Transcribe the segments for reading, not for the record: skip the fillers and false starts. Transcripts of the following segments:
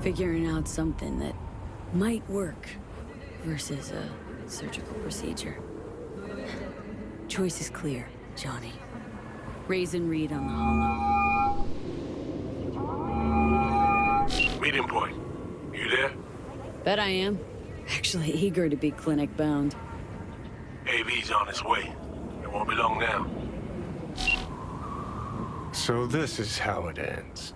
Figuring out something that might work versus a surgical procedure. Choice is clear, Johnny. Raise and read on the hollow. Meeting point. You there? Bet I am. Actually eager to be clinic-bound. AV's on its way. It won't be long now. So this is how it ends.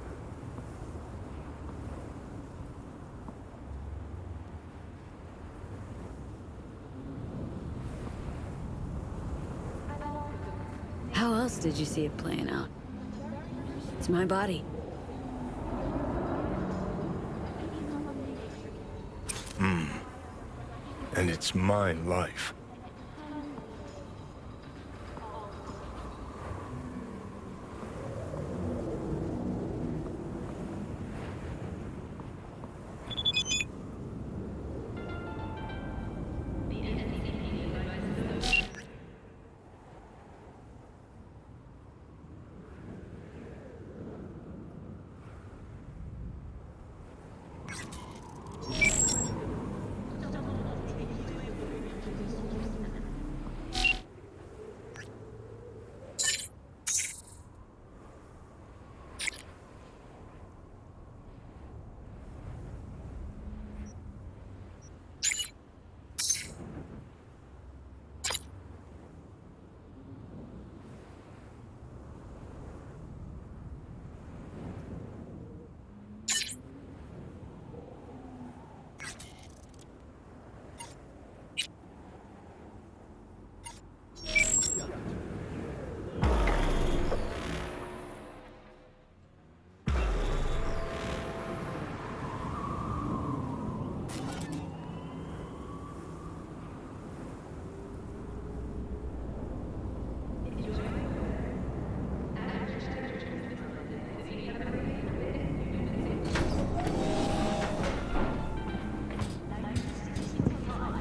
How else did you see it playing out? It's my body. And it's my life.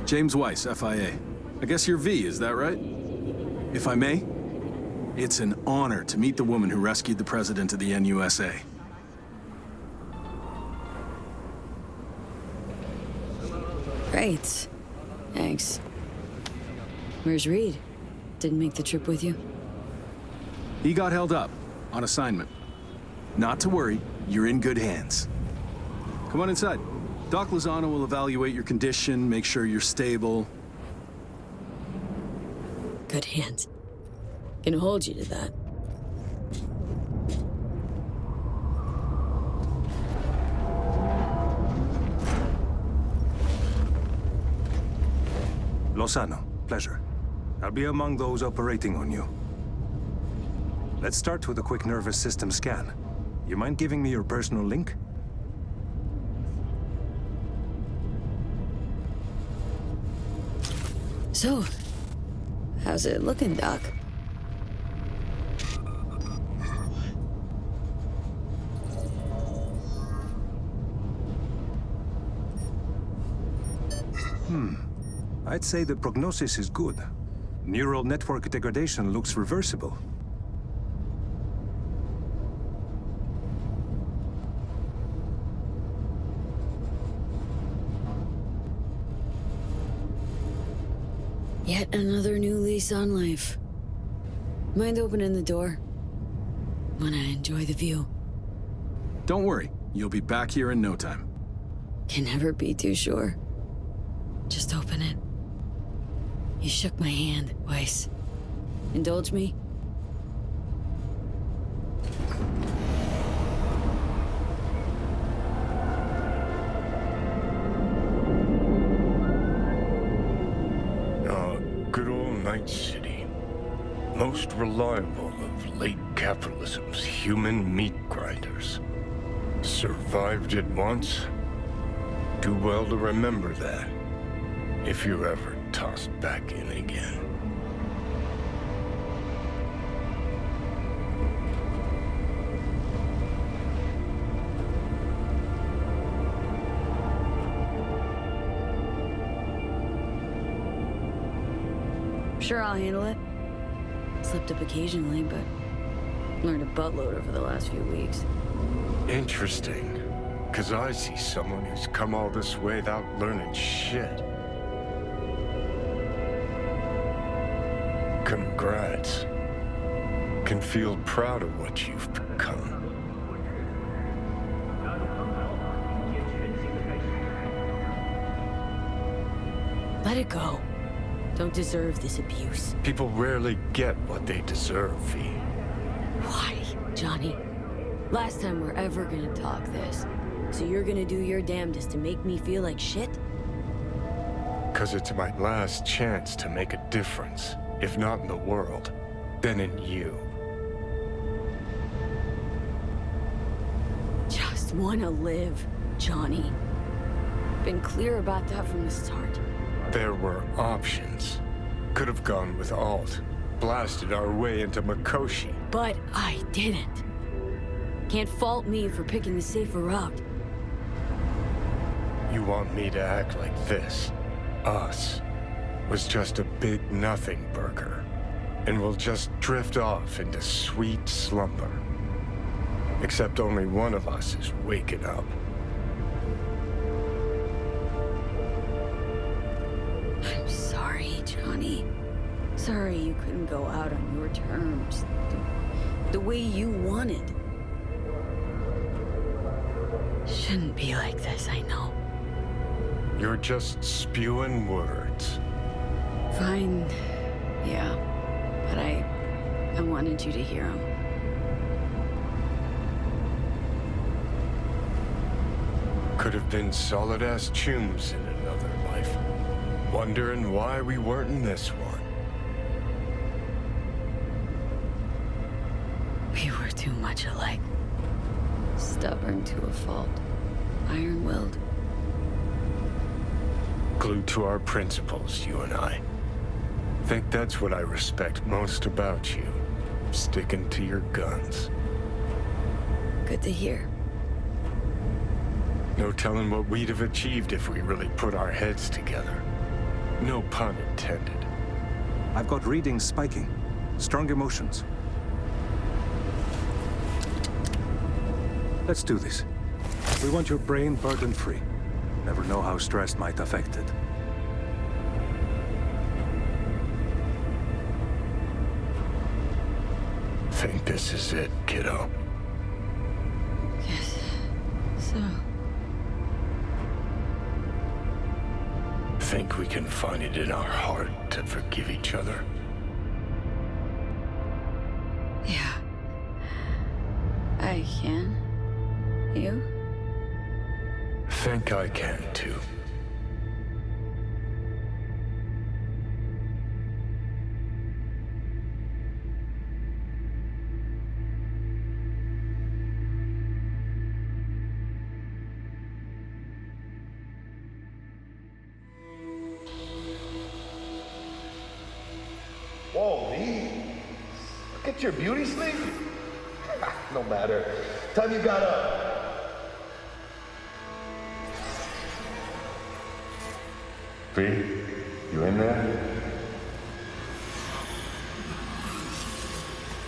James Weiss, FIA. I guess you're V, is that right? If I may, it's an honor to meet the woman who rescued the president of the NUSA. Great. Thanks. Where's Reed? Didn't make the trip with you? He got held up on assignment. Not to worry, you're in good hands. Come on inside. Doc Lozano will evaluate your condition, make sure you're stable. Good hands. Can hold you to that. Lozano, pleasure. I'll be among those operating on you. Let's start with a quick nervous system scan. You mind giving me your personal link? So, how's it looking, Doc? I'd say the prognosis is good. Neural network degradation looks reversible. Yet another new lease on life. Mind opening the door? Wanna enjoy the view. Don't worry, you'll be back here in no time. Can never be too sure. Just open it. You shook my hand, Weiss. Indulge me? Good old Night City. Most reliable of late capitalism's human meat grinders. Survived it once. Do well to remember that, if you're ever tossed back in again. Sure, I'll handle it. Slipped up occasionally, but learned a buttload over the last few weeks. Interesting. 'Cause I see someone who's come all this way without learning shit. Congrats. Can feel proud of what you've become. Let it go. Don't deserve this abuse. People rarely get what they deserve, V. Why, Johnny? Last time we're ever gonna talk this. So you're gonna do your damnedest to make me feel like shit? 'Cause it's my last chance to make a difference. If not in the world, then in you. Just wanna live, Johnny. Been clear about that from the start. There were options. Could have gone with Alt. Blasted our way into Mikoshi. But I didn't. Can't fault me for picking the safer route. You want me to act like this? Us was just a big nothing burger. And we'll just drift off into sweet slumber. Except only one of us is waking up. I'm sorry, Johnny. Sorry you couldn't go out on your terms. The way you wanted. Shouldn't be like this, I know. You're just spewing words. Fine. Yeah. But I wanted you to hear them. Could have been solid-ass chums in another life. Wondering why we weren't in this one. We were too much alike. Stubborn to a fault. Iron-willed. Glued to our principles, you and I. Think that's what I respect most about you. Sticking to your guns. Good to hear. No telling what we'd have achieved if we really put our heads together. No pun intended. I've got readings spiking. Strong emotions. Let's do this. We want your brain burden-free. Never know how stress might affect it. Think this is it, kiddo. Yes. So, Think we can find it in our heart to forgive each other. yeah. I can. You? Think I can, too. Whoa, V. Look at your beauty sleep. No matter. Time you got up. V, you in there?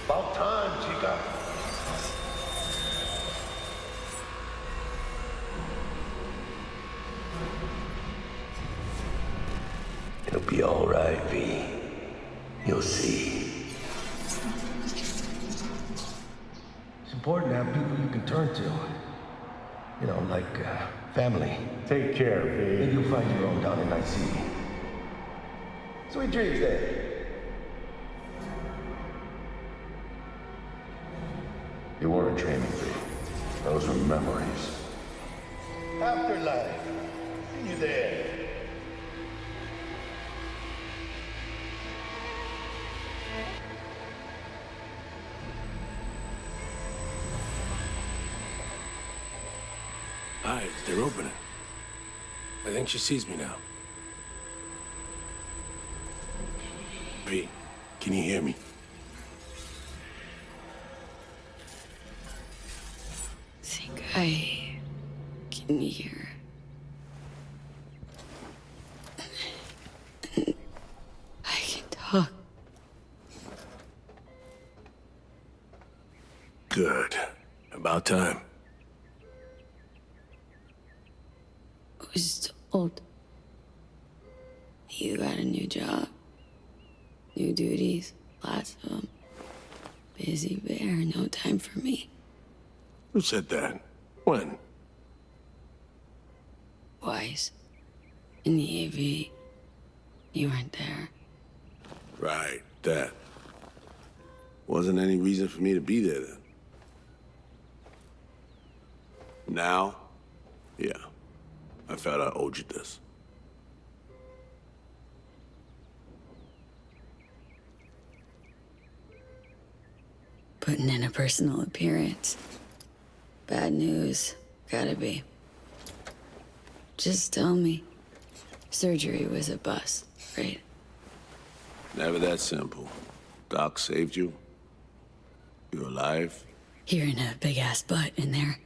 About time, chica. It'll be all right, V. You'll see. It's important to have people you can turn to. You know, like family. Take care, V. Maybe you'll find your own down in IC. Sweet dreams, then. You weren't dreaming, V. Those were memories. Afterlife. See you there. Eyes, they're opening. I think she sees me now. V, can you hear me? Think I can hear. I can talk. Good. About time. old. You got a new job, new duties, lots of them. Busy bear, no time for me. Who said that? When? Twice. In the AV. You weren't there. Right, that. Wasn't any reason for me to be there then. Now? Yeah. I felt I owed you this. Putting in a personal appearance. Bad news. Gotta be. Just tell me. Surgery was a bust, right? Never that simple. Doc saved you. You're alive. Hearing a big-ass butt in there.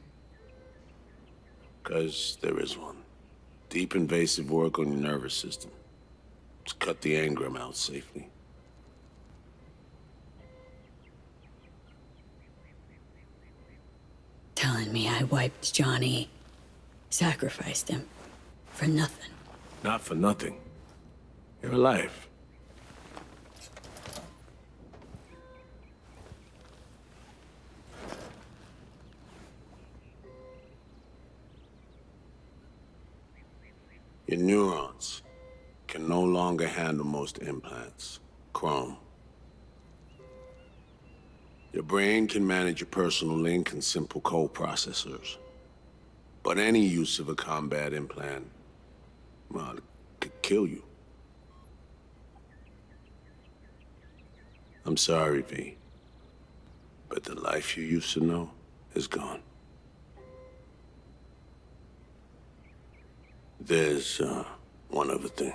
'Cause there is one. Deep invasive work on your nervous system. To cut the engram out safely. Telling me I wiped Johnny. Sacrificed him. For nothing. Not for nothing. You're alive. Your neurons can no longer handle most implants. Chrome. Your brain can manage your personal link and simple code processors. But any use of a combat implant, well, it could kill you. I'm sorry, V. But the life you used to know is gone. There's, one other thing.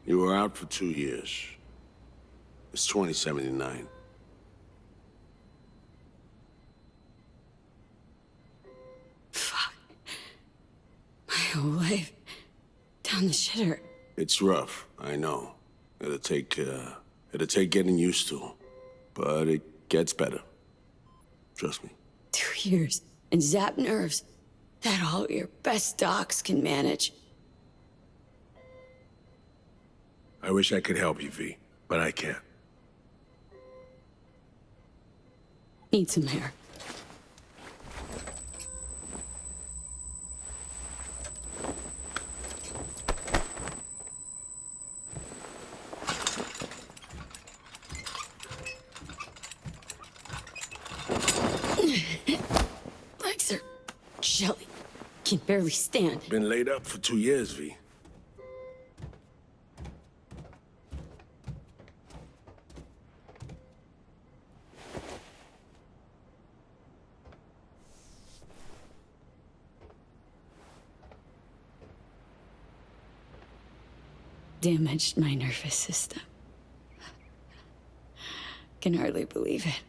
You were out for 2 years. It's 2079. Fuck. My whole life. Down the shitter. It's rough, I know. It'll take getting used to. But it gets better. Trust me. 2 years. And zap nerves. That all your best docs can manage. I wish I could help you, V, but I can't. Need some hair. Legs are jelly. Can barely stand. Been laid up for 2 years, V. Damaged my nervous system. Can hardly believe it.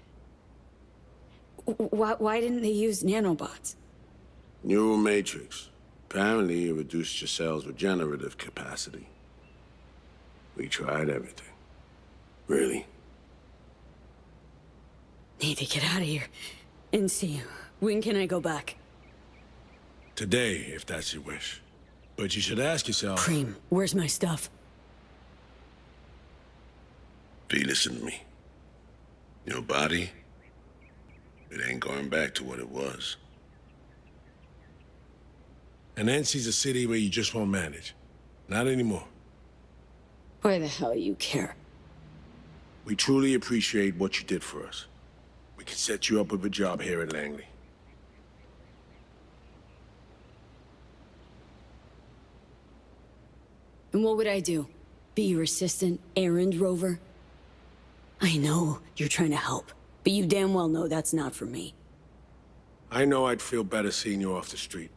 Why didn't they use nanobots? Neural matrix. Apparently, it reduced your cell's regenerative capacity. We tried everything. Really? Need to get out of here. And see, when can I go back? Today, if that's your wish. But you should ask yourself... Cream, where's my stuff? V, listen to me. Your body, it ain't going back to what it was. And Nancy's a city where you just won't manage. Not anymore. Why the hell you care? We truly appreciate what you did for us. We can set you up with a job here at Langley. And what would I do? Be your assistant, errand rover? I know you're trying to help, but you damn well know that's not for me. I know I'd feel better seeing you off the street.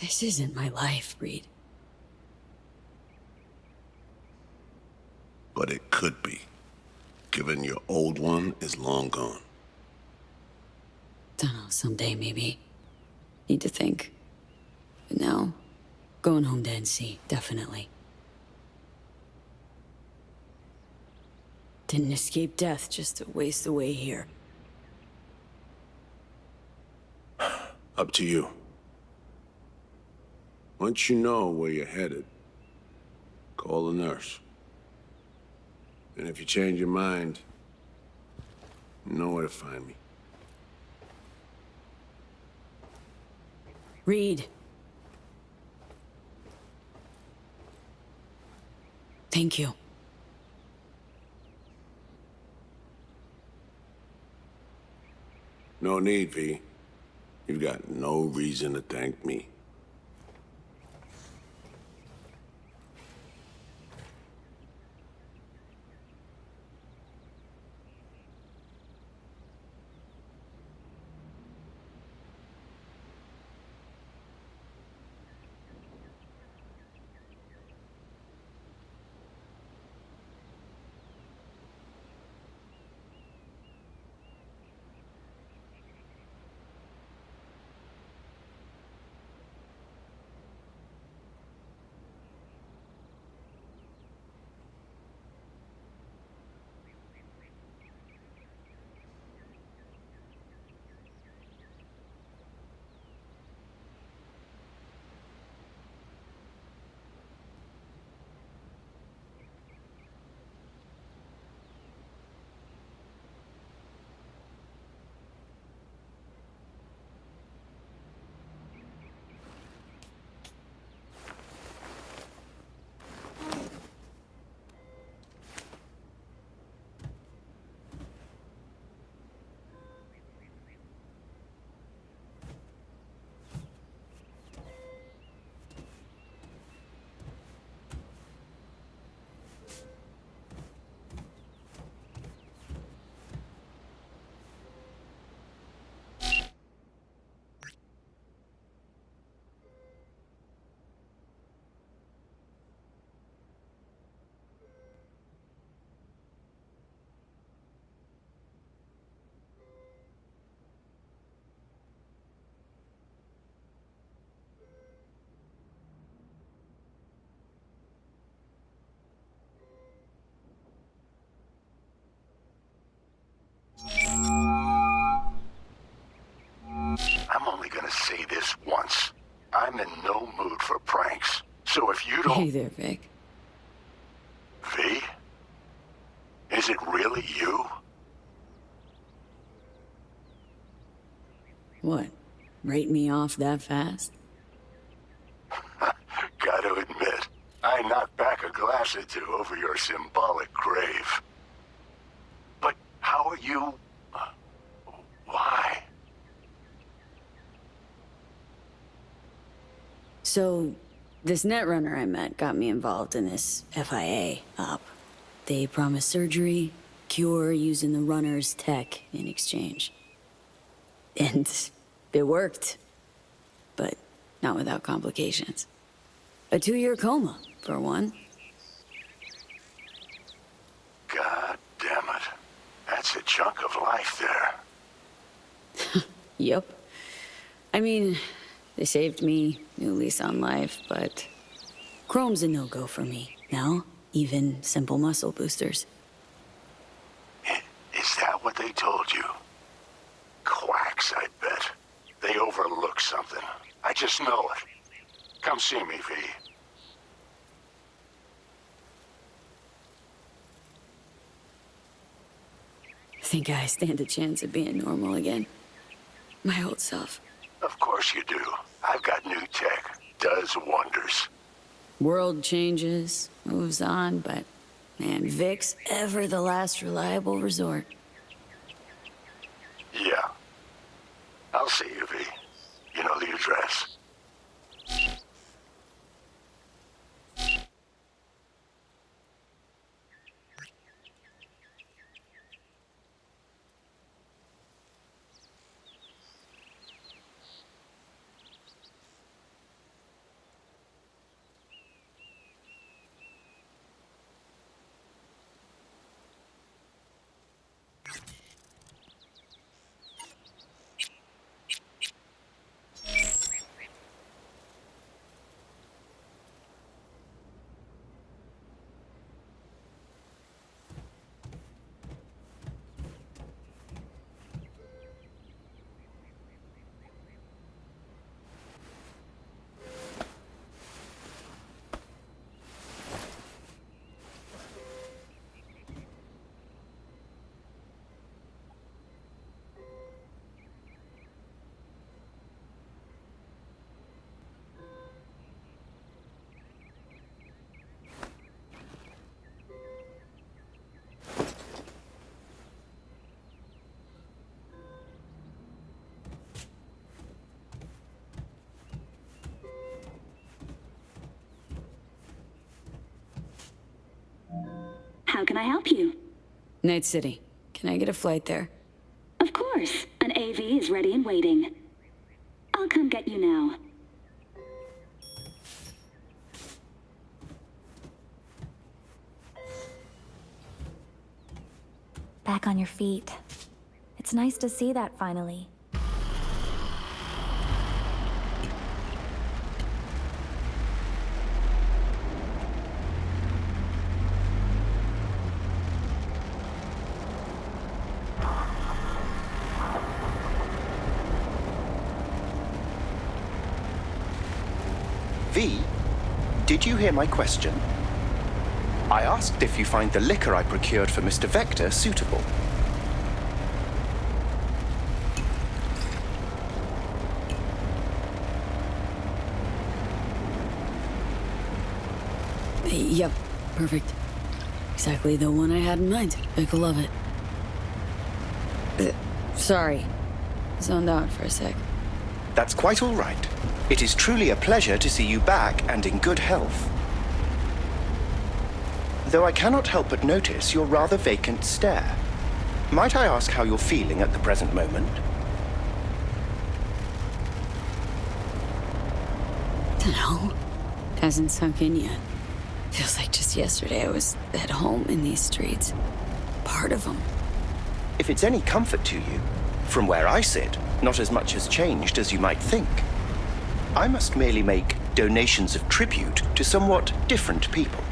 This isn't my life, Reed. But it could be, given your old one is long gone. Dunno, someday maybe. Need to think. But now, going home to NC, definitely. Didn't escape death just to waste away here. Up to you. Once you know where you're headed, call the nurse. And if you change your mind, you know where to find me. Reed. Thank you. No need, V. You've got no reason to thank me. I'm only gonna say this once. I'm in no mood for pranks. So if you don't... Hey there, Vic. V? Is it really you? What? Write me off that fast? Gotta admit, I knocked back a glass or two over your symbolic grave. But how are you... why? So, this netrunner I met got me involved in this FIA op. They promised surgery, cure using the runner's tech in exchange. And it worked. But not without complications. A 2-year coma, for one. God damn it. That's a chunk of life there. Yep. I mean, they saved me, new lease on life, but chrome's a no-go for me now, even simple muscle boosters. Is that what they told you? Quacks, I bet. They overlook something. I just know it. Come see me, V. Think I stand a chance of being normal again? My old self. Of course you do. I've got new tech. Does wonders. World changes, moves on, but man, Vic's ever the last reliable resort. Yeah. I'll see you, V. You know the address. How can I help you? Night City. Can I get a flight there? Of course. An AV is ready and waiting. I'll come get you now. Back on your feet. It's nice to see that finally. V, did you hear my question? I asked if you find the liquor I procured for Mr. Vector suitable. Yep, perfect. Exactly the one I had in mind. Vic will love it. Sorry. Zoned out for a sec. That's quite all right. It is truly a pleasure to see you back and in good health. Though I cannot help but notice your rather vacant stare. Might I ask how you're feeling at the present moment? Dunno. Hasn't sunk in yet. Feels like just yesterday I was at home in these streets. Part of them. If it's any comfort to you, from where I sit, not as much has changed as you might think. I must merely make donations of tribute to somewhat different people.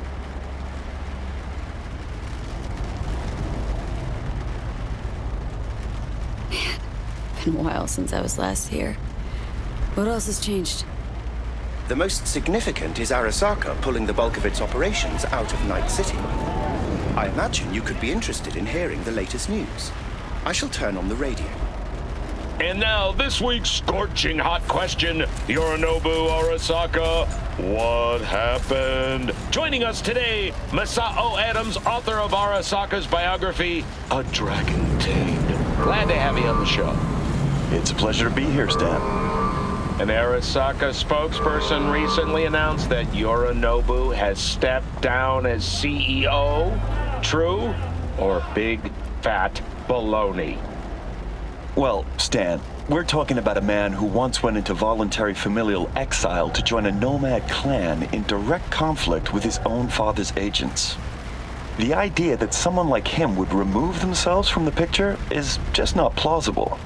Man, been a while since I was last here. What else has changed? The most significant is Arasaka pulling the bulk of its operations out of Night City. I imagine you could be interested in hearing the latest news. I shall turn on the radio. And now, this week's scorching hot question, Yorinobu Arasaka, what happened? Joining us today, Masao Adams, author of Arasaka's biography, A Dragon Tamed. Glad to have you on the show. It's a pleasure to be here, Stan. An Arasaka spokesperson recently announced that Yorinobu has stepped down as CEO. True or big, fat baloney? Well, Stan, we're talking about a man who once went into voluntary familial exile to join a nomad clan in direct conflict with his own father's agents. The idea that someone like him would remove themselves from the picture is just not plausible.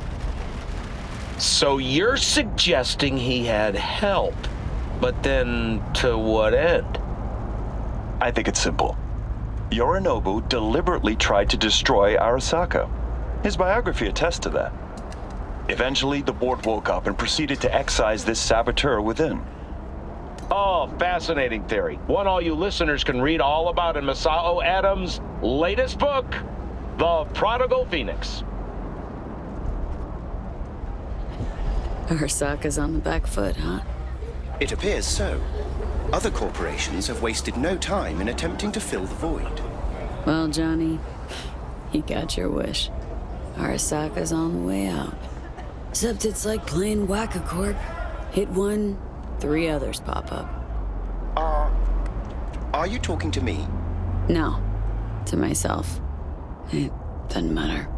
So you're suggesting he had help, but then to what end? I think it's simple. Yorinobu deliberately tried to destroy Arasaka. His biography attests to that. Eventually, the board woke up and proceeded to excise this saboteur within. Oh, fascinating theory. One all you listeners can read all about in Masao Adams' latest book, The Prodigal Phoenix. Arasaka's on the back foot, huh? It appears so. Other corporations have wasted no time in attempting to fill the void. Well, Johnny, you got your wish. Arasaka's on the way out. Except it's like playing Whack-A-Corp. Hit one, 3 others pop up. Are you talking to me? No, to myself. It doesn't matter.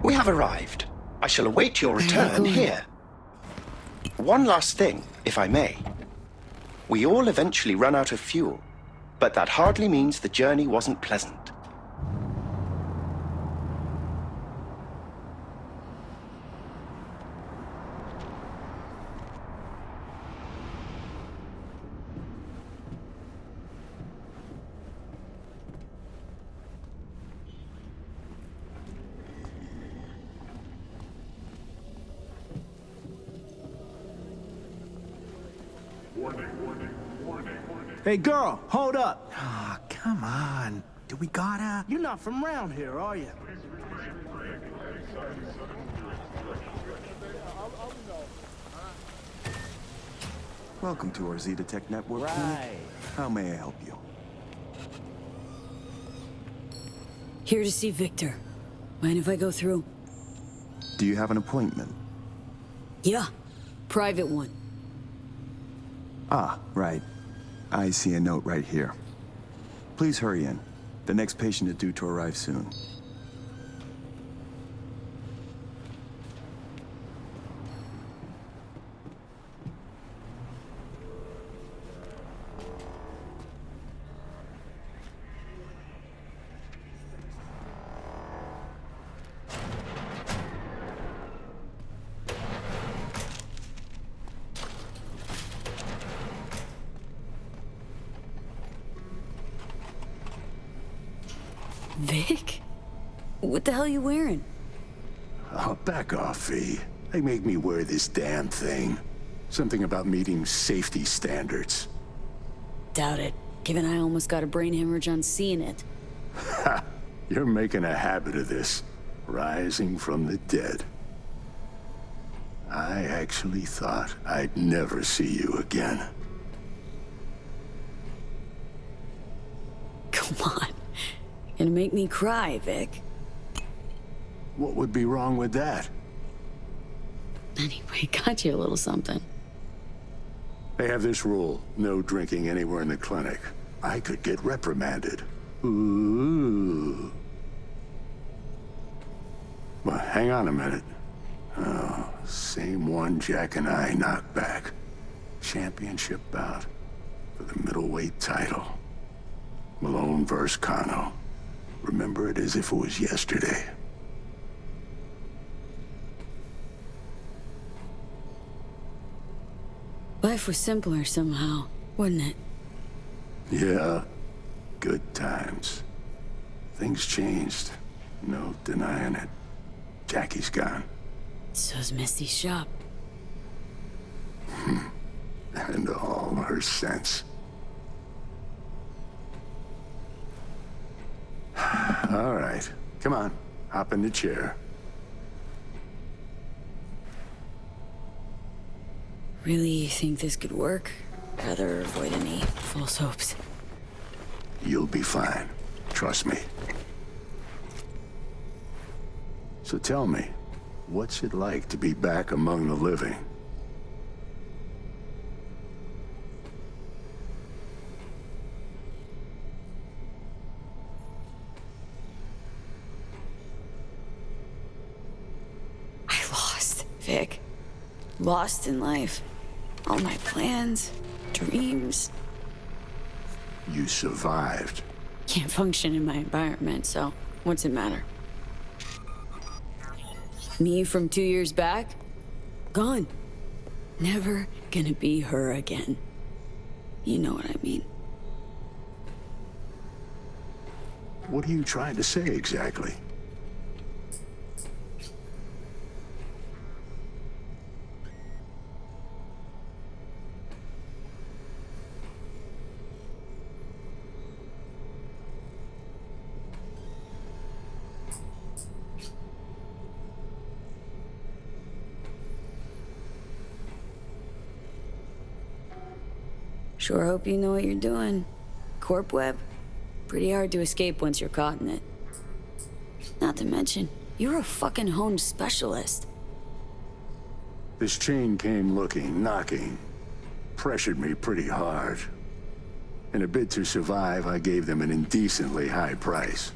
We have arrived. I shall await your return here. One last thing, if I may. We all eventually run out of fuel, but that hardly means the journey wasn't pleasant. Hey, girl, hold up. Ah, come on. Do we gotta? You're not from around here, are you? Welcome to our Zeta Tech Network clinic. How may I help you? Here to see Victor. Mind if I go through? Do you have an appointment? Yeah. Private one. Ah, right. I see a note right here. Please hurry in. The next patient is due to arrive soon. Vic? What the hell are you wearing? Oh, back off, V. They make me wear this damn thing. Something about meeting safety standards. Doubt it, given I almost got a brain hemorrhage on seeing it. Ha! You're making a habit of this. Rising from the dead. I actually thought I'd never see you again. Come on. Gonna make me cry, Vic. What would be wrong with that? Anyway, got you a little something. They have this rule, no drinking anywhere in the clinic. I could get reprimanded. Ooh. Well, hang on a minute. Oh, same one Jack and I knocked back. Championship bout for the middleweight title. Malone versus Kano. Remember it as if it was yesterday. Life was simpler somehow, wouldn't it? Yeah, good times. Things changed. No denying it. Jackie's gone. So's Misty's shop. And all her sense. All right, come on, hop in the chair. Really think this could work? Rather avoid any false hopes. You'll be fine. Trust me. So tell me, what's it like to be back among the living? Vic. Lost in life. All my plans, dreams. You survived. Can't function in my environment, so what's it matter? Me from 2 years back? Gone. Never gonna be her again. You know what I mean. What are you trying to say exactly? Sure hope you know what you're doing. Corp web? Pretty hard to escape once you're caught in it. Not to mention, you're a fucking honed specialist. This chain came looking, knocking. Pressured me pretty hard. In a bid to survive, I gave them an indecently high price.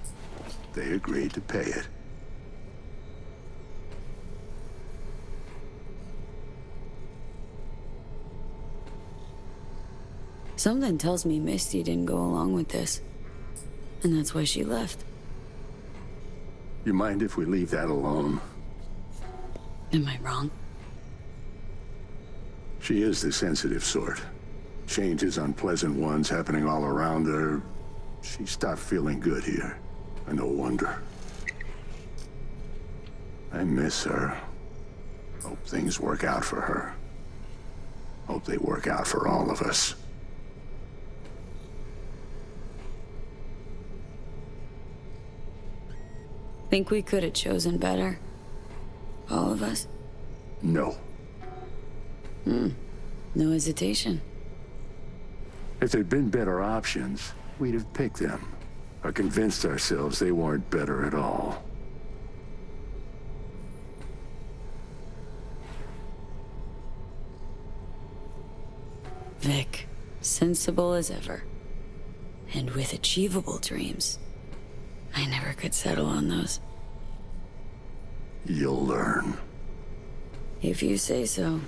They agreed to pay it. Something tells me Misty didn't go along with this. And that's why she left. You mind if we leave that alone? Am I wrong? She is the sensitive sort. Changes, unpleasant ones happening all around her. She stopped feeling good here. And no wonder. I miss her. Hope things work out for her. Hope they work out for all of us. Think we could have chosen better? All of us? No. No hesitation. If there'd been better options, we'd have picked them. Or convinced ourselves they weren't better at all. Vic, sensible as ever. And with achievable dreams. I never could settle on those. You'll learn. If you say so.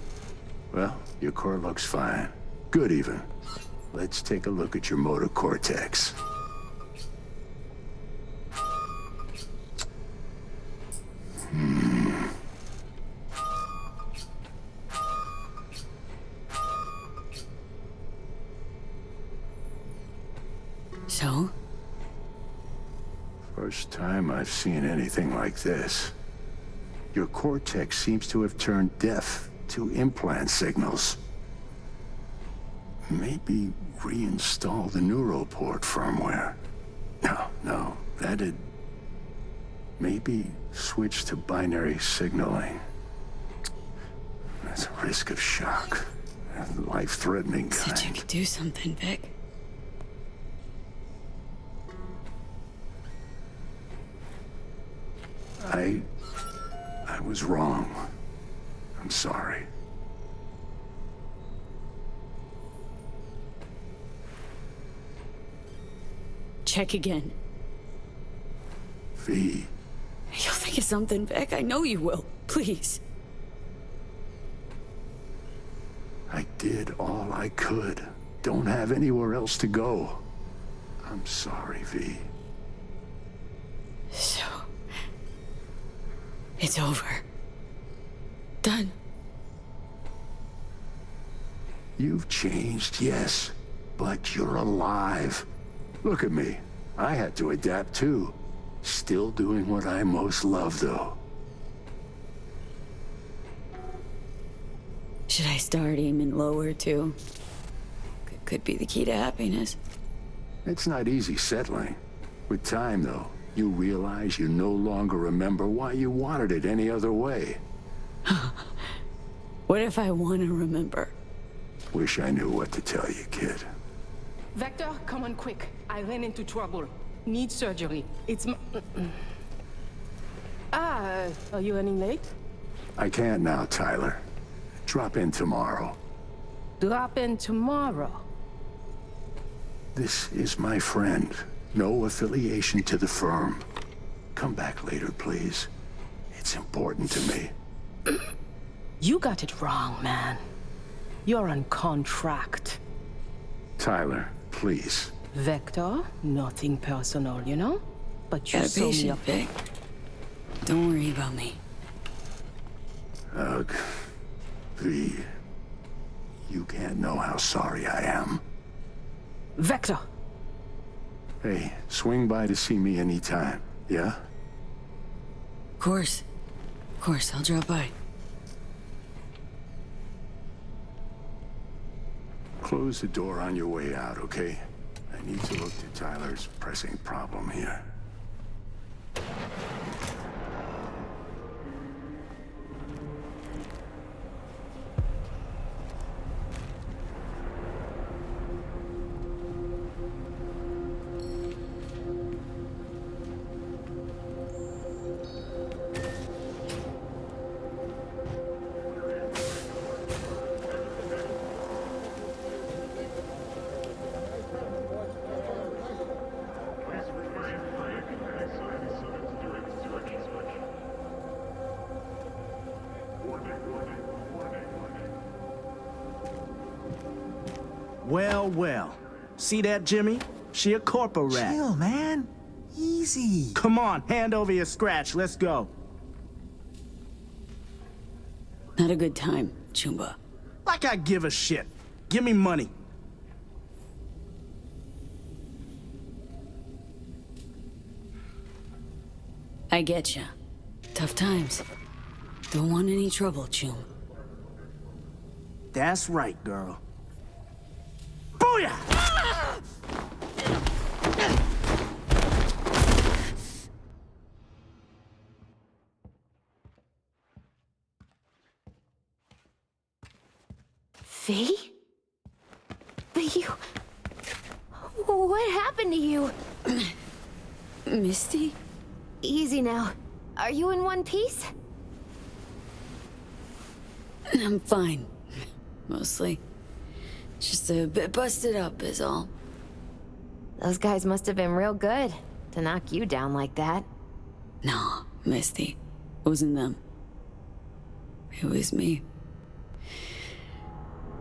Well, your core looks fine. Good even. Let's take a look at your motor cortex. So? First time I've seen anything like this. Your cortex seems to have turned deaf to implant signals. Maybe reinstall the neuroport firmware. No, that'd... Maybe switch to binary signaling. That's a risk of shock. Life-threatening kind. Said you could do something, Vic. I was wrong. I'm sorry. Check again. V. You'll think of something, Vic. I know you will. Please. I did all I could. Don't have anywhere else to go. I'm sorry, V. So... it's over. Done. You've changed, yes, but you're alive. Look at me. I had to adapt too. Still doing what I most love, though. Should I start aiming lower, too? Could be the key to happiness. It's not easy settling. With time, though, you realize you no longer remember why you wanted it any other way. What if I want to remember? Wish I knew what to tell you, kid. Vector, come on quick. I ran into trouble. Need surgery. It's are you running late? I can't now, Tyler. Drop in tomorrow. Drop in tomorrow. This is my friend. No affiliation to the firm. Come back later, please. It's important to me. You got it wrong, man. You're on contract. Tyler, please. Vector, nothing personal, you know? But you Got a saw me patient, up. Vic. Don't worry about me. Ugh. V. You can't know how sorry I am. Vector! Hey, swing by to see me anytime, yeah? Of course. I'll drop by. Close the door on your way out, okay? I need to look to Tyler's pressing problem here. Well. See that, Jimmy? She a corporate rat. Chill, man. Easy. Come on, hand over your scratch. Let's go. Not a good time, Chumba. Like I give a shit. Give me money. I getcha. Tough times. Don't want any trouble, Chum. That's right, girl. Booyah! V? But you... What happened to you? Misty? Easy now. Are you in one piece? I'm fine. Mostly. Just a bit busted up is all. Those guys must have been real good to knock you down like that. No, Misty. It wasn't them. It was me.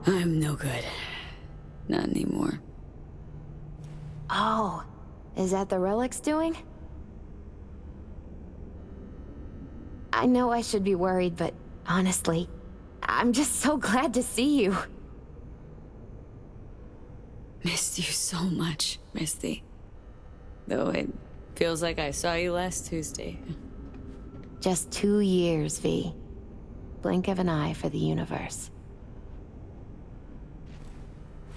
I'm no good. Not anymore. Oh, is that the relic's doing? I know I should be worried, but honestly, I'm just so glad to see you. Missed you so much, Misty. Though it feels like I saw you last Tuesday. Just 2 years, V. Blink of an eye for the universe.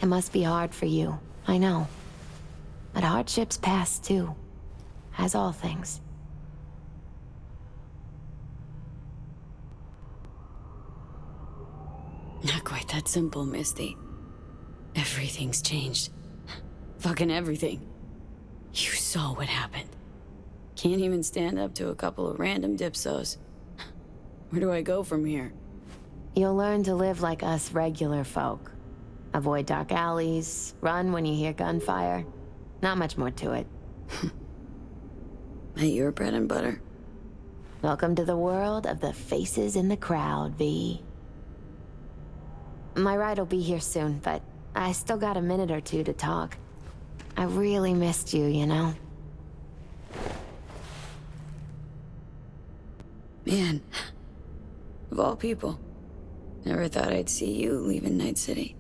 It must be hard for you, I know. But hardships pass too, as all things. Not quite that simple, Misty. Everything's changed. Fucking everything. You saw what happened. Can't even stand up to a couple of random dipsos. Where do I go from here? You'll learn to live like us regular folk. Avoid dark alleys, run when you hear gunfire. Not much more to it. Ain't your bread and butter? Welcome to the world of the faces in the crowd, V. My ride will be here soon, but I still got a minute or two to talk. I really missed you, you know? Man, of all people, never thought I'd see you leaving Night City.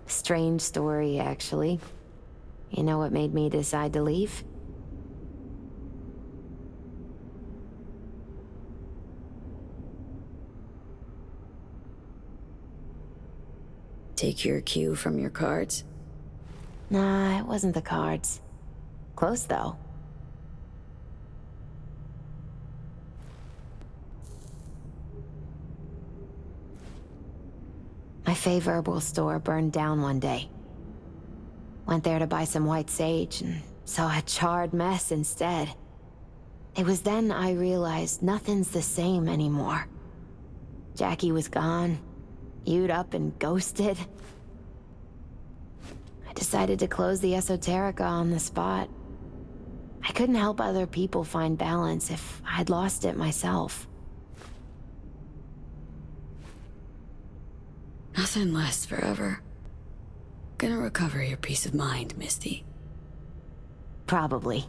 Strange story, actually. You know what made me decide to leave? Take your cue from your cards? Nah, it wasn't the cards. Close, though. My fave herbal store burned down one day. Went there to buy some white sage and saw a charred mess instead. It was then I realized nothing's the same anymore. Jackie was gone, you'd up and ghosted. I decided to close the esoterica on the spot. I couldn't help other people find balance if I'd lost it myself. Nothing lasts forever. Gonna recover your peace of mind, Misty. Probably.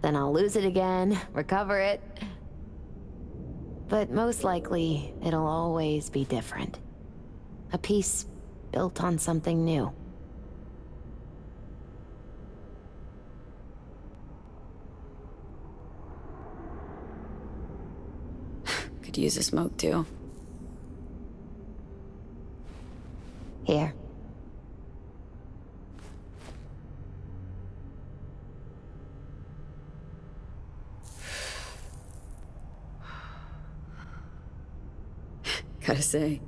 Then I'll lose it again, recover it. But most likely, it'll always be different. A piece built on something new. Could use a smoke, too. Here. Gotta say,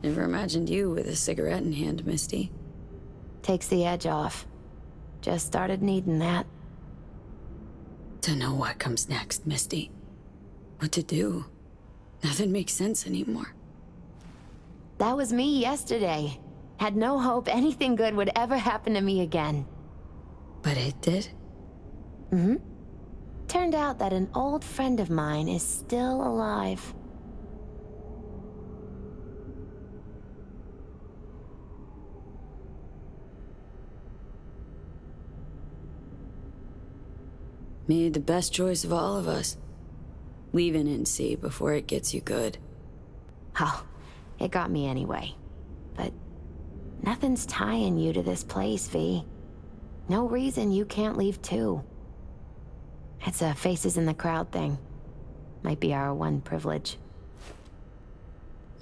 never imagined you with a cigarette in hand, Misty. Takes the edge off. Just started needing that. To know what comes next, Misty. What to do. Nothing makes sense anymore. That was me yesterday. Had no hope anything good would ever happen to me again. But it did? Mm-hmm. Turned out that an old friend of mine is still alive. Made the best choice of all of us. Leaving NC before it gets you good. Oh, it got me anyway. But nothing's tying you to this place, V. No reason you can't leave too. It's a faces in the crowd thing. Might be our one privilege.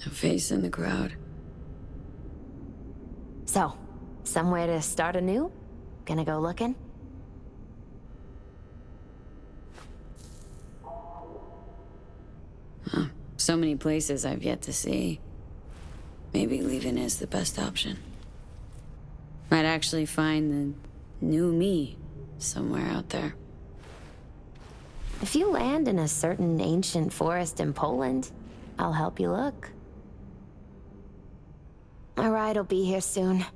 A face in the crowd. So, somewhere to start anew? Gonna go looking? So many places I've yet to see. Maybe leaving is the best option. Might actually find the new me somewhere out there. If you land in a certain ancient forest in Poland, I'll help you look. My ride will be here soon.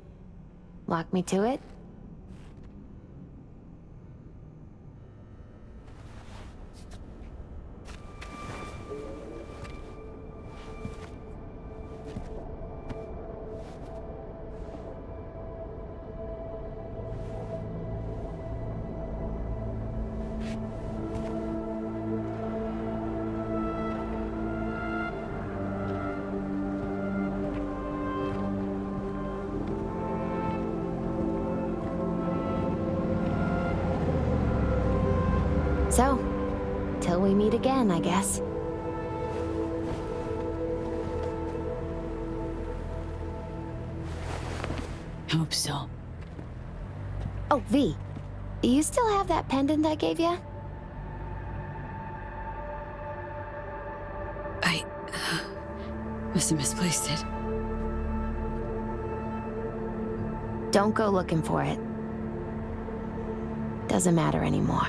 Walk me to it? So, till we meet again, I guess. Hope so. Oh, V. Do you still have that pendant I gave you? I must have misplaced it. Don't go looking for it. Doesn't matter anymore.